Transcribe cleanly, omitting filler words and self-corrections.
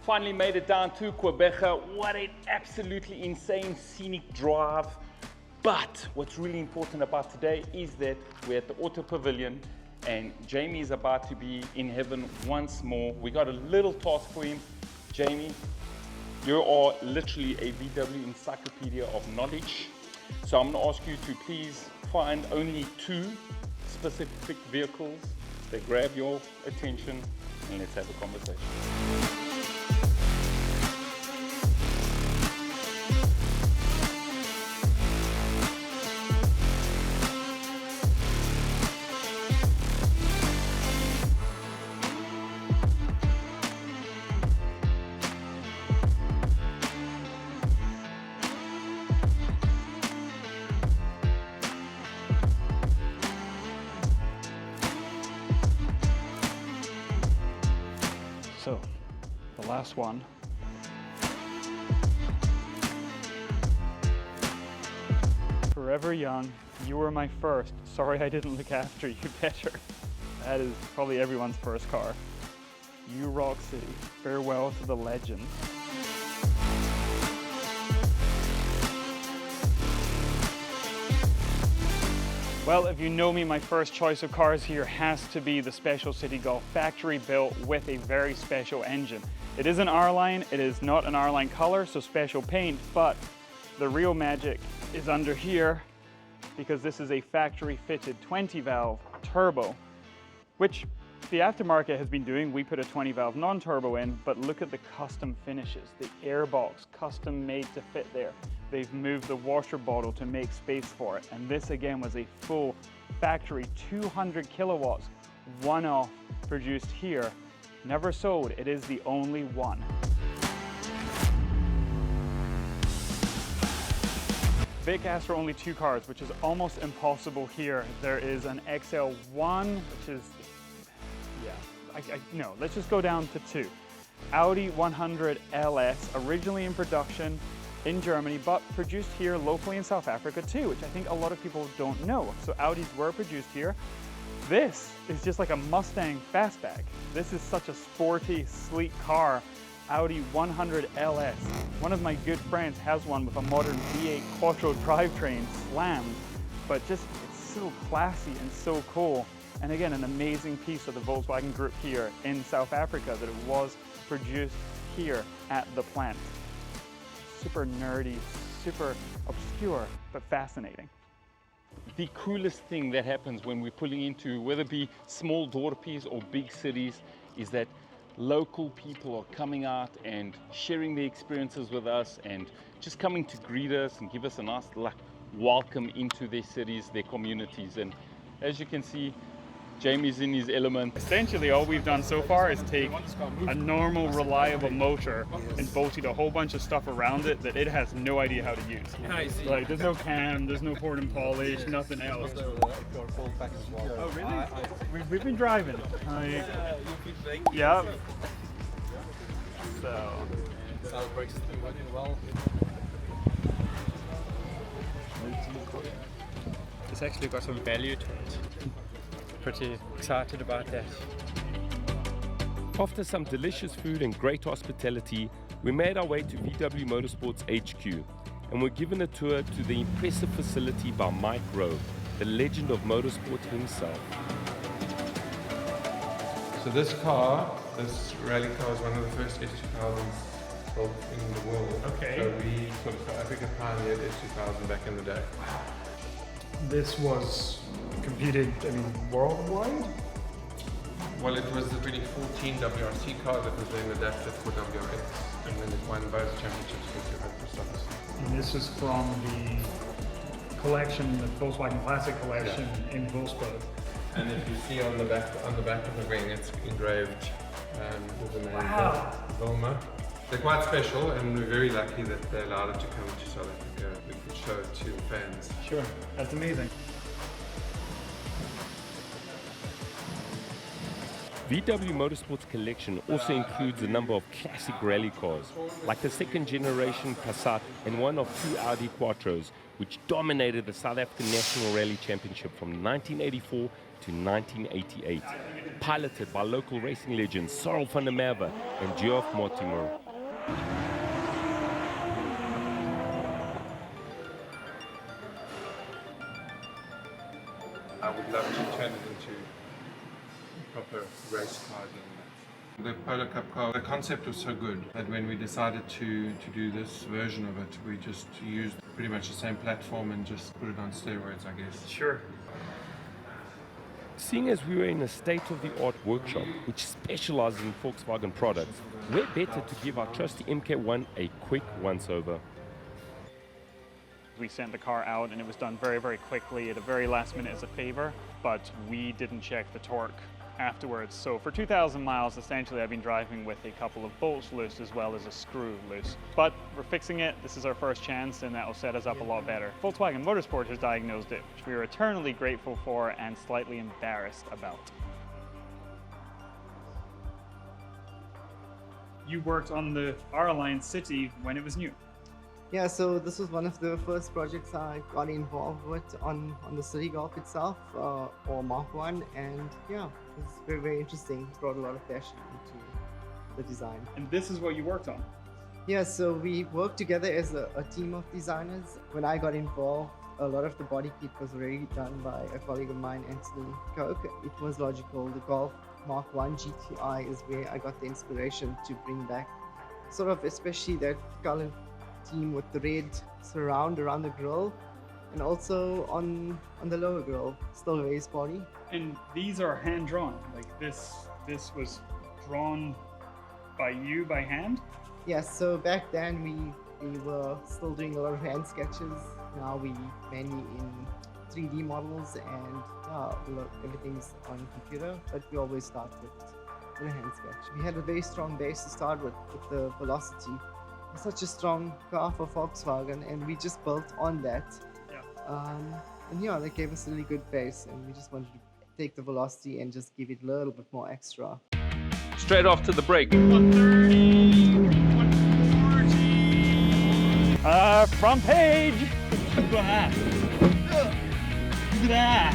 Finally made it down to Quebeca. What an absolutely insane scenic drive. But what's really important about today is that we're at the Auto Pavilion and Jamie is about to be in heaven once more. We got a little task for him. Jamie, you are literally a VW encyclopedia of knowledge. So I'm gonna ask you to please find only 2 specific vehicles that grab your attention and let's have a conversation. So, the last one. Forever young, you were my first. Sorry I didn't look after you better. That is probably everyone's first car. You rock City. Farewell to the legend. Well, if you know me, my first choice of cars here has to be the special Citi Golf, factory built with a very special engine. It is an R-Line, it is not an R-Line color, so special paint, but the real magic is under here because this is a factory fitted 20 valve turbo, which the aftermarket has been doing. We put a 20 valve non-turbo in, but look at the custom finishes, the airbox custom made to fit there. They've moved the washer bottle to make space for it. And this again was a full factory 200 kilowatts, one-off produced here, never sold. It is the only one. Vic asked for only 2 cars, which is almost impossible here. There is an XL1, which is, no, let's just go down to 2. Audi 100 LS, originally in production in Germany, but produced here locally in South Africa too, which I think a lot of people don't know. So Audis were produced here. This is just like a Mustang fastback. This is such a sporty, sleek car. Audi 100 LS. One of my good friends has one with a modern V8 Quattro drivetrain slammed, but just it's so classy and so cool. And again, an amazing piece of the Volkswagen Group here in South Africa that it was produced here at the plant. Super nerdy, super obscure, but fascinating. The coolest thing that happens when we're pulling into, whether it be small dorpies or big cities, is that local people are coming out and sharing their experiences with us and just coming to greet us and give us a nice welcome into their cities, their communities. And as you can see, Jamie's in his element. Essentially, all we've done so far is take a normal, reliable motor and bolted a whole bunch of stuff around it that it has no idea how to use. Like, there's no cam, there's no port and polish, nothing else. Oh, really? We've been driving. Yep. So. It's actually got some value to it. Pretty excited about that. After some delicious food and great hospitality, we made our way to VW Motorsports HQ and were given a tour to the impressive facility by Mike Rowe, the legend of motorsport himself. So this rally car is one of the first S2000s built in the world. Okay. So we sort of South Africa pioneered S2000 back in the day. This was competed, worldwide? Well, it was the 2014 WRC car that was then adapted for WRX, and then it won both championships for 200 stars. And this is from the collection, the Volkswagen Classic collection in Wolfsburg. And if you see on the back of the wing, it's engraved with the name Wilma. They're quite special, and we're very lucky that they allowed it to come to South Africa. We could show it to fans. Sure, that's amazing. VW Motorsports collection also includes a number of classic rally cars, like the second generation Passat and one of 2 Audi Quattros, which dominated the South African National Rally Championship from 1984 to 1988, piloted by local racing legends Cyril van der Merwe and Geoff Mortimer. I would love to turn it into a proper race car again. The Polo Cup car, the concept was so good that when we decided to do this version of it, we just used pretty much the same platform and just put it on steroids, I guess. Sure. Seeing as we were in a state-of-the-art workshop which specializes in Volkswagen products, where better to give our trusty MK1 a quick once-over. We sent the car out and it was done very, very quickly at the very last minute as a favor, but we didn't check the torque afterwards. So for 2,000 miles, essentially I've been driving with a couple of bolts loose as well as a screw loose. But we're fixing it. This is our first chance and that will set us up a lot better. Volkswagen Motorsport has diagnosed it, which we are eternally grateful for and slightly embarrassed about. You worked on the R-Line Citi when it was new. Yeah, so this was one of the first projects I got involved with on the Citi Golf itself, or Mark 1, and yeah, it was very, very interesting. It brought a lot of passion into the design. And this is what you worked on. Yeah, so we worked together as a team of designers. When I got involved, a lot of the body kit was already done by a colleague of mine, Anthony Koch. It was logical. The Golf Mark 1 GTI is where I got the inspiration to bring back sort of especially that color team with the red surround around the grille and also on the lower grille, still very sporty. And these are hand drawn. Like this was drawn by you by hand? Yes, so back then we were still doing a lot of hand sketches. Now we mainly in 3D models and everything's on computer, but we always start with a hand sketch. We had a very strong base to start with the Velocity. It's such a strong car for Volkswagen and we just built on that. Yeah. And yeah, that gave us a really good base and we just wanted to take the Velocity and just give it a little bit more extra. Straight after the break. 130, 140. Front page! Look at that. Look at that.